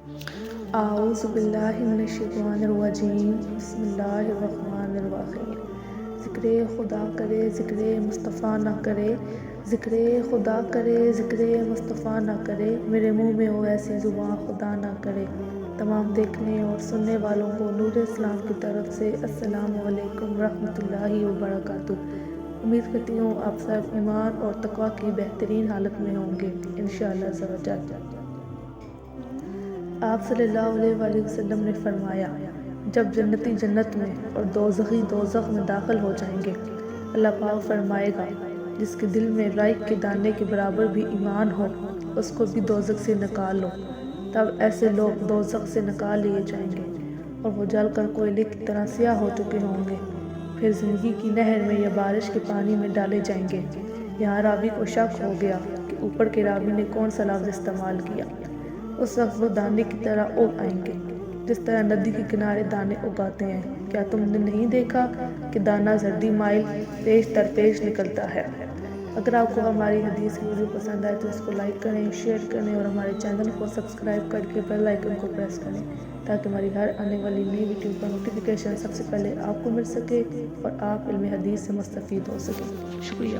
اعوذ باللہ من الشیطان الرجیم، بسم اللہ الرحمن الرحیم۔ ذکر خدا کرے ذکر مصطفیٰ نہ کرے، ذکر خدا کرے ذکر مصطفیٰ نہ کرے، میرے منہ میں ہو ایسی زبان خدا نہ کرے۔ تمام دیکھنے اور سننے والوں کو نور اسلام کی طرف سے السلام علیکم ورحمۃ اللہ وبرکاتہ۔ امید کرتی ہوں آپ سب ایمان اور تقویٰ کی بہترین حالت میں ہوں گے انشاءاللہ عز و جل۔ آپ صلی اللہ علیہ وآلہ وسلم نے فرمایا، جب جنتی جنت میں اور دوزخی دوزخ میں داخل ہو جائیں گے، اللہ پاک فرمائے گا جس کے دل میں رائی کے دانے کے برابر بھی ایمان ہو اس کو بھی دوزخ سے نکال لو۔ تب ایسے لوگ دوزخ سے نکال لیے جائیں گے اور وہ جل کر کوئلے کی طرح سیاہ ہو چکے ہوں گے، پھر زندگی کی نہر میں یا بارش کے پانی میں ڈالے جائیں گے۔ یہاں راوی کو شک ہو گیا کہ اوپر کے راوی نے کون سا لفظ استعمال کیا۔ اس وقت وہ دانے کی طرح اگ آئیں گے، جس طرح ندی کے کنارے دانے اگاتے ہیں۔ کیا تم نے نہیں دیکھا کہ دانہ زردی مائل پیش در پیش نکلتا ہے؟ اگر آپ کو ہماری حدیث کی ویڈیو پسند آئے تو اس کو لائک کریں، شیئر کریں اور ہمارے چینل کو سبسکرائب کر کے بیل آئیکن کو پریس کریں تاکہ ہماری ہر آنے والی نئی ویڈیو کا نوٹیفیکیشن سب سے پہلے آپ کو مل سکے اور آپ علم حدیث سے مستفید ہو سکیں۔ شکریہ۔